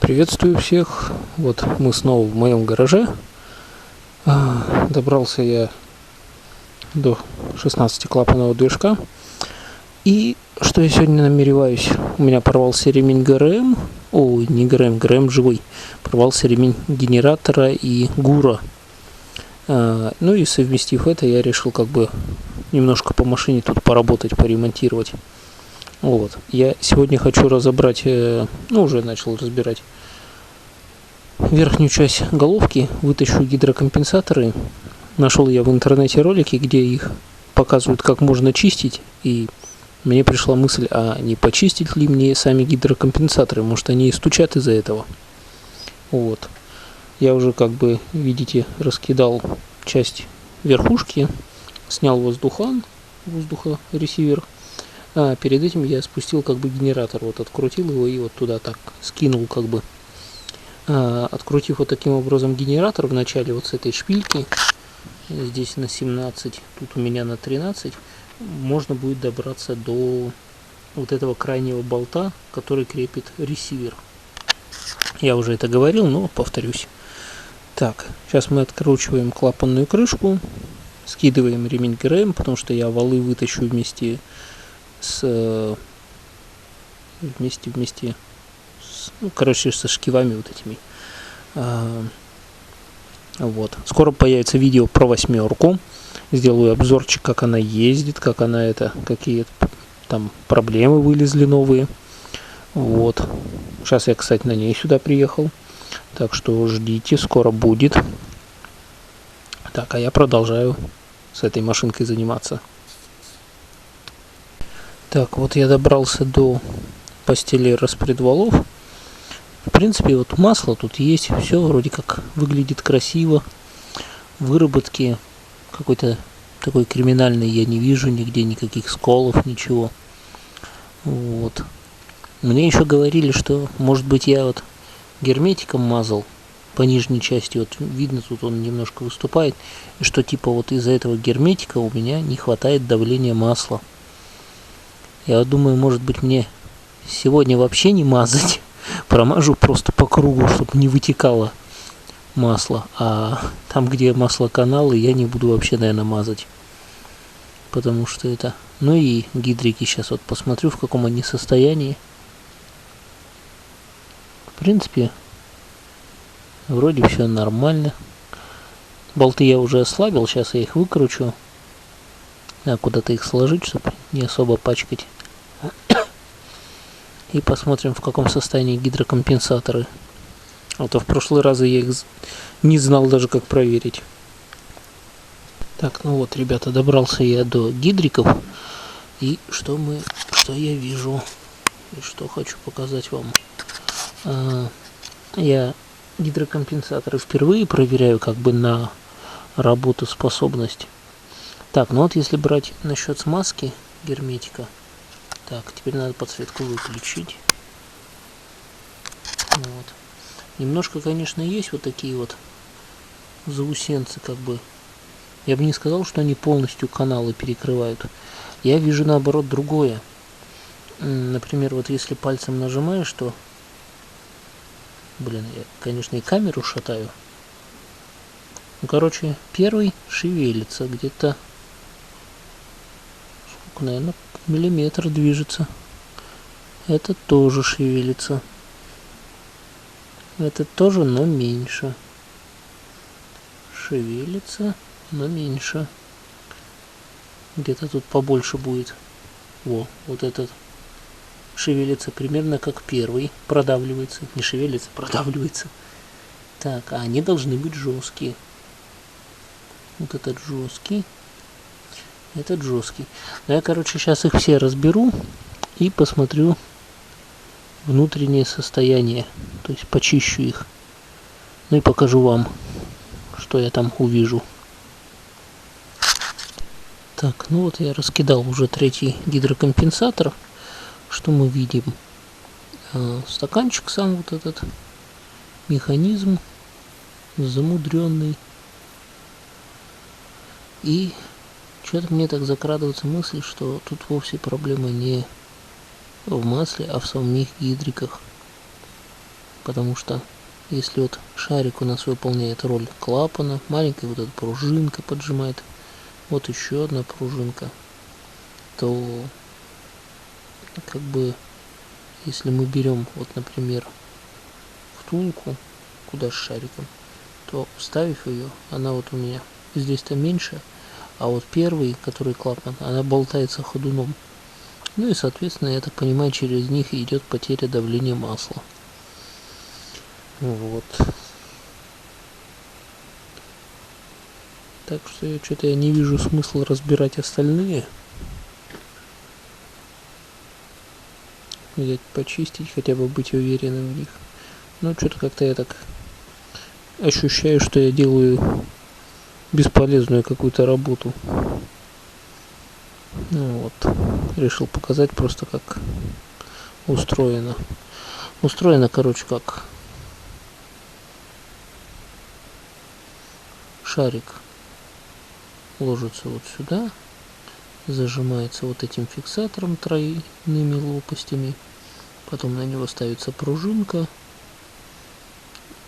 Приветствую всех. Вот мы снова в моем гараже. Добрался я до 16-клапанного движка. И что я сегодня намереваюсь? У меня порвался ремень ГРМ. Ой, не ГРМ, ГРМ живой. Порвался ремень генератора и ГУРа. Ну и совместив это, я решил немножко по машине тут поработать, поремонтировать. Вот. Я сегодня хочу разобрать, уже начал разбирать верхнюю часть головки, вытащу гидрокомпенсаторы. Нашел я в интернете ролики, где их показывают, как можно чистить, и мне пришла мысль, а не почистить ли мне сами гидрокомпенсаторы, может они и стучат из-за этого. Вот. Я уже, видите, раскидал часть верхушки, снял воздухоресивер. Перед этим я спустил генератор, открутил его и туда так скинул Открутив таким образом генератор вначале с этой шпильки, здесь на 17, тут у меня на 13, можно будет добраться до этого крайнего болта, который крепит ресивер. Я уже это говорил, но повторюсь. Так, сейчас мы откручиваем клапанную крышку, скидываем ремень ГРМ, потому что я валы вытащу вместе со шкивами этими. Вот. Скоро появится видео про 8. Сделаю обзорчик, как она ездит, какие там проблемы вылезли новые. Вот. Сейчас я, кстати, на ней сюда приехал. Так что ждите, скоро будет. Так, а я продолжаю с этой машинкой заниматься. Так, вот я добрался до постели распредвалов. В принципе, масло тут есть, все вроде как выглядит красиво. Выработки какой-то такой криминальной я не вижу, нигде никаких сколов, ничего. Вот. Мне еще говорили, что, может быть, я герметиком мазал по нижней части, видно, тут он немножко выступает, и что из-за этого герметика у меня не хватает давления масла. Я думаю, может быть, мне сегодня вообще не мазать, промажу просто по кругу, чтобы не вытекало масло, а там, где маслоканалы, я не буду вообще, наверное, мазать, потому что это... Ну и гидрики сейчас посмотрю, в каком они состоянии. В принципе, вроде все нормально. Болты я уже ослабил, сейчас я их выкручу. Куда-то их сложить, чтобы не особо пачкать. И посмотрим, в каком состоянии гидрокомпенсаторы. А то в прошлый раз я их не знал даже, как проверить. Так, ребята, добрался я до гидриков. И что я вижу, и что хочу показать вам. Я гидрокомпенсаторы впервые проверяю на работоспособность. Так, если брать насчет смазки герметика. Так, теперь надо подсветку выключить. Вот. Немножко, конечно, есть такие заусенцы, Я бы не сказал, что они полностью каналы перекрывают. Я вижу наоборот другое. Например, если пальцем нажимаешь, то... я, конечно, и камеру шатаю. Первый шевелится где-то... Наверное, миллиметр движется. Это тоже шевелится. Это тоже, но меньше. Шевелится, но меньше. Где-то тут побольше будет. Вот этот шевелится примерно как первый. Продавливается. Не шевелится, продавливается. Так, а они должны быть жесткие. Этот жесткий. Этот жесткий. Но я, сейчас их все разберу и посмотрю внутреннее состояние. То есть почищу их. Ну и покажу вам, что я там увижу. Так, я раскидал уже третий гидрокомпенсатор. Что мы видим? Стаканчик сам этот. Механизм замудренный. И что-то мне так закрадывается мысль, что тут вовсе проблема не в масле, а в самих гидриках. Потому что если вот шарик у нас выполняет роль клапана, маленькая вот эта пружинка поджимает, вот еще одна пружинка, то как бы если мы берем вот, например, втулку куда с шариком, то вставив ее, она вот у меня здесь-то меньше, а вот первый, который клапан, она болтается ходуном. Ну и соответственно, я так понимаю, через них идет потеря давления масла. Вот. Так что что-то я не вижу смысла разбирать остальные. Взять, почистить, хотя бы быть уверенным в них. Но что-то как-то я так ощущаю, что я делаю бесполезную какую-то работу. Ну вот. Решил показать просто как устроено. Устроено, короче, как шарик ложится вот сюда, зажимается вот этим фиксатором тройными лопастями, потом на него ставится пружинка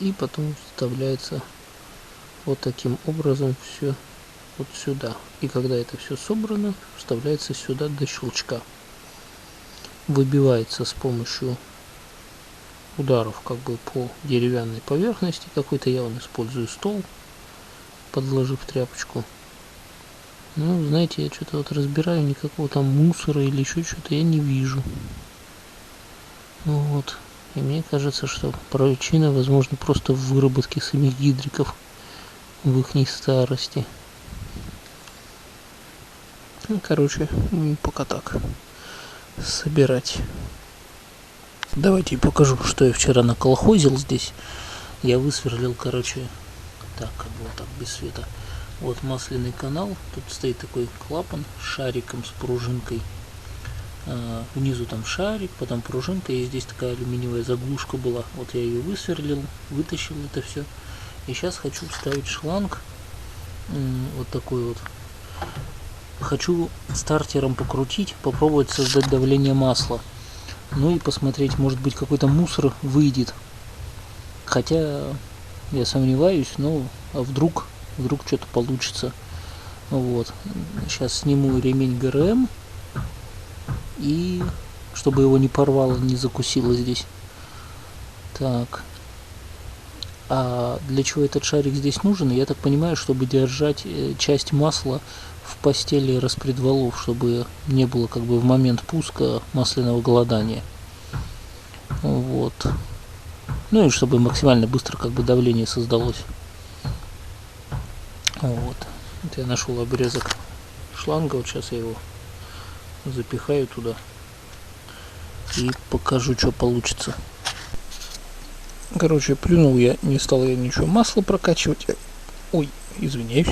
и потом вставляется вот таким образом все вот сюда. И когда это все собрано, вставляется сюда до щелчка. Выбивается с помощью ударов как бы по деревянной поверхности. Какой-то я использую стол, подложив тряпочку. Ну, знаете, я что-то вот разбираю, никакого там мусора или еще что-то я не вижу. Вот. И мне кажется, что причина, возможно, просто в выработке самих гидриков в их старости. Ну, короче, пока так. Собирать. Давайте покажу, что я вчера наколхозил здесь. Я высверлил, короче, так, как бы вот так, без света. Вот масляный канал. Тут стоит такой клапан с шариком, с пружинкой. Внизу там шарик, потом пружинка, и здесь такая алюминиевая заглушка была. Вот я ее высверлил, вытащил это все. И сейчас хочу вставить шланг. Вот такой вот. Хочу стартером покрутить, попробовать создать давление масла. Ну и посмотреть, может быть, какой-то мусор выйдет. Хотя я сомневаюсь, но вдруг что-то получится. Вот. Сейчас сниму ремень ГРМ. И чтобы его не порвало, не закусило здесь. Так. А для чего этот шарик здесь нужен? Я так понимаю, чтобы держать часть масла в постели распредвалов, чтобы не было как бы в момент пуска масляного голодания. Вот. Ну и чтобы максимально быстро как бы давление создалось. Вот. Это я нашел обрезок шланга. Вот сейчас я его запихаю туда и покажу, что получится. Короче, плюнул я, не стал я ничего масла прокачивать. Ой, извиняюсь.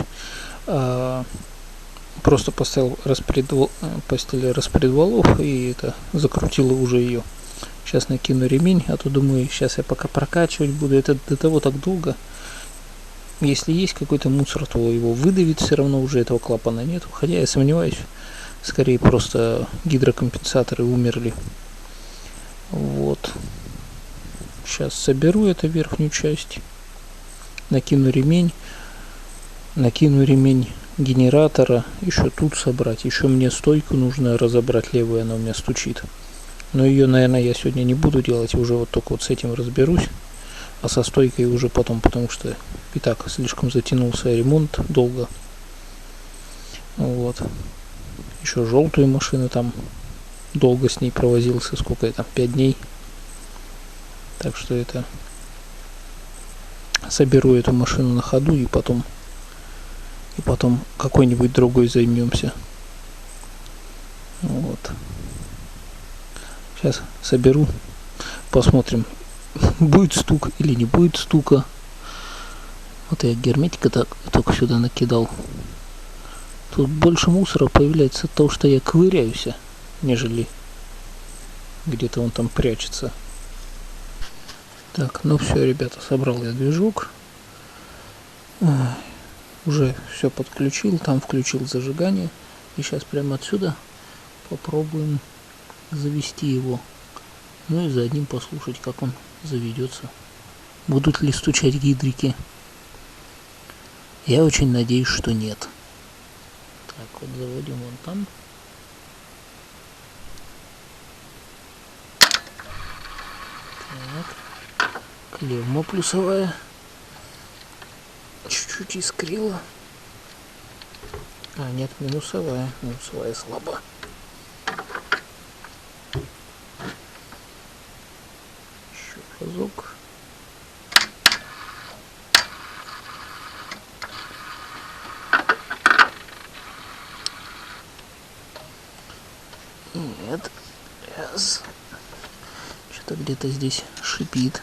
Просто поставил постель распредвалов и это закрутила уже ее. Сейчас накину ремень, а то думаю, сейчас я пока прокачивать буду. Это до того так долго. Если есть какой-то мусор, то его выдавит, все равно уже этого клапана нет. Хотя я сомневаюсь, скорее просто гидрокомпенсаторы умерли. Вот. Сейчас соберу эту верхнюю часть, накину ремень генератора, еще тут собрать, еще мне стойку нужно разобрать левую, она у меня стучит. Но ее, наверное, я сегодня не буду делать, уже вот только вот с этим разберусь, а со стойкой уже потом, потому что и так слишком затянулся ремонт долго. Вот. Еще желтую машину там долго с ней провозился, сколько я там, 5 дней. Так что это соберу эту машину на ходу и потом какой-нибудь другой займемся. Вот. Сейчас соберу, посмотрим, будет стук или не будет стука. Вот я герметика только сюда накидал. Тут больше мусора появляется от того, что я ковыряюсь, нежели где-то он там прячется. Так, ну все, ребята, собрал я движок. Уже все подключил, там включил зажигание. И сейчас прямо отсюда попробуем завести его Ну и за одним послушать, как он заведется. Будут ли стучать гидрики? Я очень надеюсь, что нет. Так, вот заводим вон там. Так. Клемма плюсовая. Чуть-чуть искрила. А, нет, минусовая. Минусовая слаба. Еще разок. Нет. Раз. Что-то где-то здесь шипит.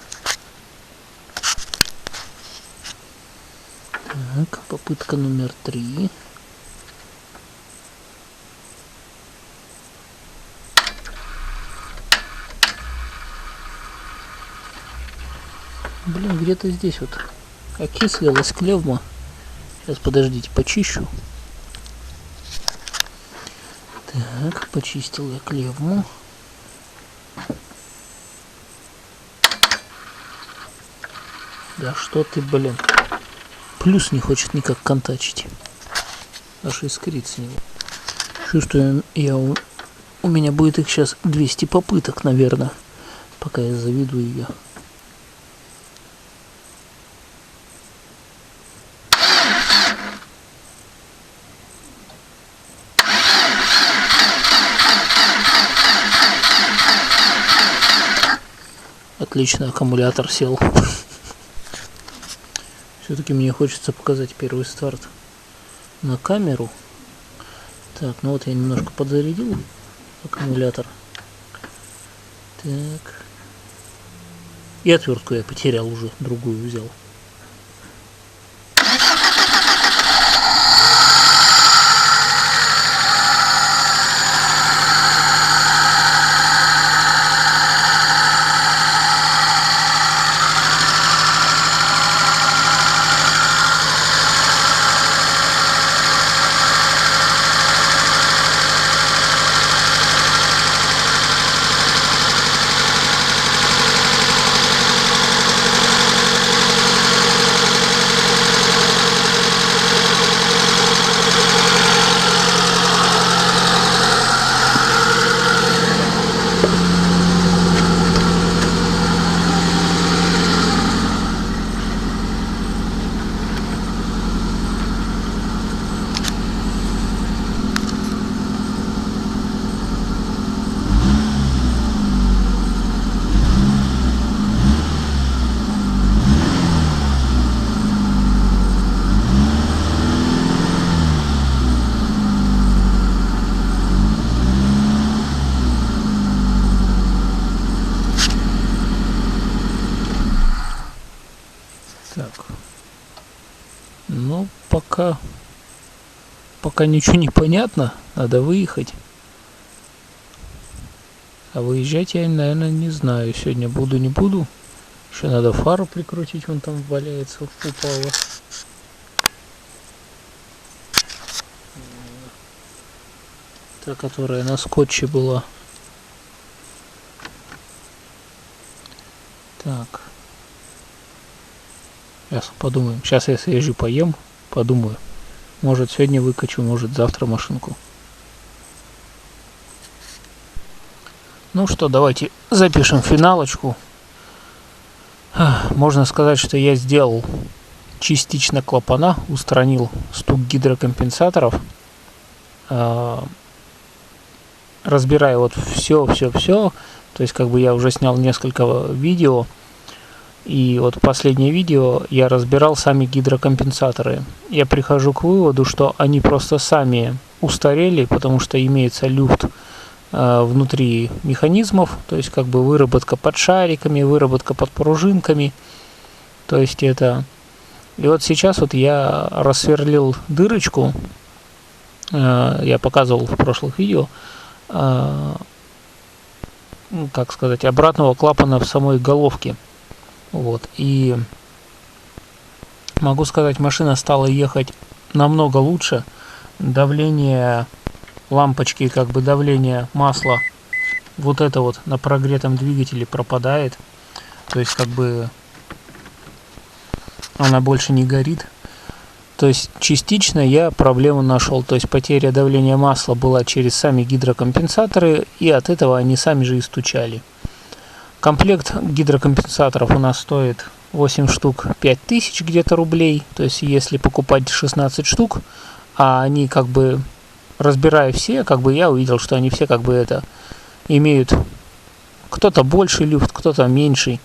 Так, попытка номер 3. Блин, где-то здесь вот окислилась клевма. Сейчас, подождите, почищу. Так, почистил я клевму. Да что ты, блин. Плюс не хочет никак контачить. Аж искрит с него. Чувствую, у меня будет их сейчас 200 попыток, наверное, пока я заведу ее. Отлично, аккумулятор сел. Все-таки мне хочется показать первый старт на камеру. Так, ну вот я немножко подзарядил аккумулятор. Так. И отвертку я потерял уже, другую взял. Так. Ну, пока ничего не понятно, надо выехать. А выезжать я, наверное, не знаю. Сегодня буду, не буду. Еще надо фару прикрутить, вон там валяется, упала. Та, которая на скотче была. Так. Сейчас подумаем. Сейчас я съезжу, поем, подумаю. Может, сегодня выкачу, может, завтра машинку. Ну что, давайте запишем финалочку. Можно сказать, что я сделал частично клапана, устранил стук гидрокомпенсаторов. Разбираю вот все. То есть, как бы я уже снял несколько видео. И вот последнее видео я разбирал сами гидрокомпенсаторы. Я прихожу к выводу, что они просто сами устарели, потому что имеется люфт внутри механизмов, то есть как бы выработка под шариками, выработка под пружинками. То есть это... И вот сейчас вот я рассверлил дырочку, я показывал в прошлых видео, как сказать, обратного клапана в самой головке. Вот, и могу сказать, машина стала ехать намного лучше. Давление лампочки, как бы давление масла вот это вот на прогретом двигателе пропадает. То есть как бы она больше не горит. То есть частично я проблему нашел. То есть потеря давления масла была через сами гидрокомпенсаторы, и от этого они сами же и стучали. Комплект гидрокомпенсаторов у нас стоит 8 штук 5000 где-то рублей. То есть если покупать 16 штук, а они как бы, разбирая все, как бы я увидел, что они все как бы это имеют, кто-то больший люфт, кто-то меньший.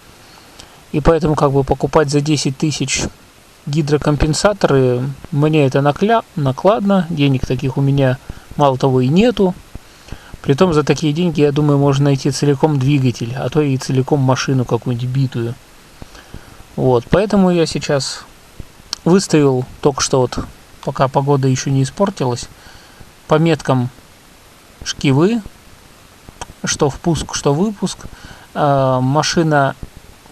И поэтому как бы покупать за 10 тысяч гидрокомпенсаторы, мне это накладно, денег таких у меня мало того и нету. Притом за такие деньги, я думаю, можно найти целиком двигатель, а то и целиком машину какую-нибудь битую. Вот, поэтому я сейчас выставил только что вот, пока погода еще не испортилась, по меткам шкивы, что впуск, что выпуск. Машина,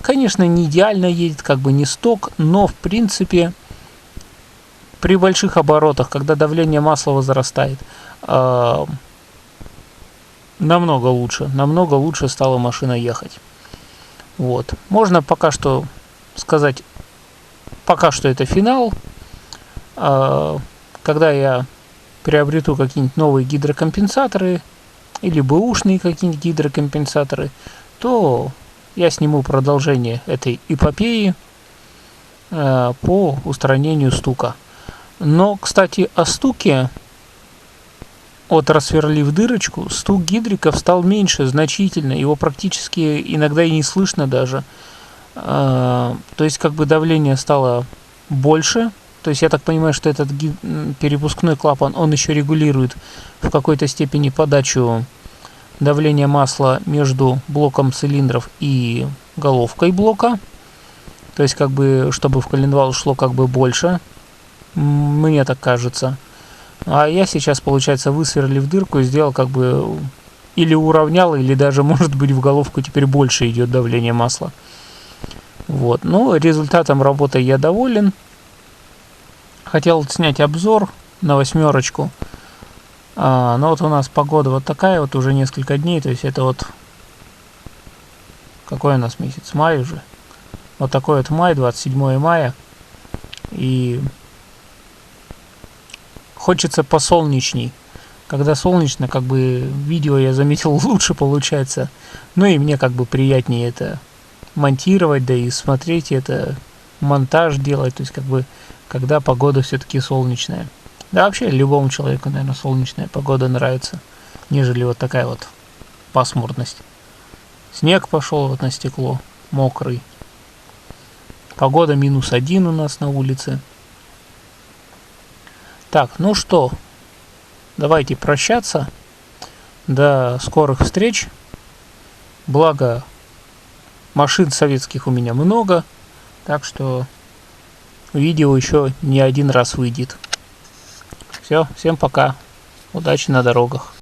конечно, не идеально едет, как бы не сток, но в принципе при больших оборотах, когда давление масла возрастает, намного лучше стала машина ехать. Вот. Можно пока что сказать, пока что это финал. Когда я приобрету какие-нибудь новые гидрокомпенсаторы или бэушные какие-нибудь гидрокомпенсаторы, то я сниму продолжение этой эпопеи по устранению стука. Но, кстати, о стуке, вот рассверлив дырочку, стук гидриков стал меньше значительно, его практически иногда и не слышно даже. То есть как бы давление стало больше. То есть я так понимаю, что этот перепускной клапан, он еще регулирует в какой-то степени подачу давления масла между блоком цилиндров и головкой блока. То есть как бы, чтобы в коленвал шло как бы больше. Мне так кажется. А я сейчас, получается, высверлив дырку, сделал как бы или уравнял, или даже, может быть, в головку теперь больше идет давление масла. Вот. Но результатом работы я доволен. Хотел снять обзор на 8. Но вот у нас погода вот такая вот уже несколько дней. То есть это вот... Какой у нас месяц? Май уже. Вот такой вот май, 27 мая. И... Хочется посолнечней. Когда солнечно, как бы видео, я заметил, лучше получается. Ну и мне как бы приятнее это монтировать, да и смотреть это, монтаж делать. То есть как бы, когда погода все-таки солнечная. Да вообще любому человеку, наверное, солнечная погода нравится, нежели вот такая вот пасмурность. Снег пошел вот на стекло, мокрый. Погода -1 у нас на улице. Так, ну что, давайте прощаться. До скорых встреч. Благо, машин советских у меня много, так что видео еще не один раз выйдет. Все, всем пока. Удачи на дорогах.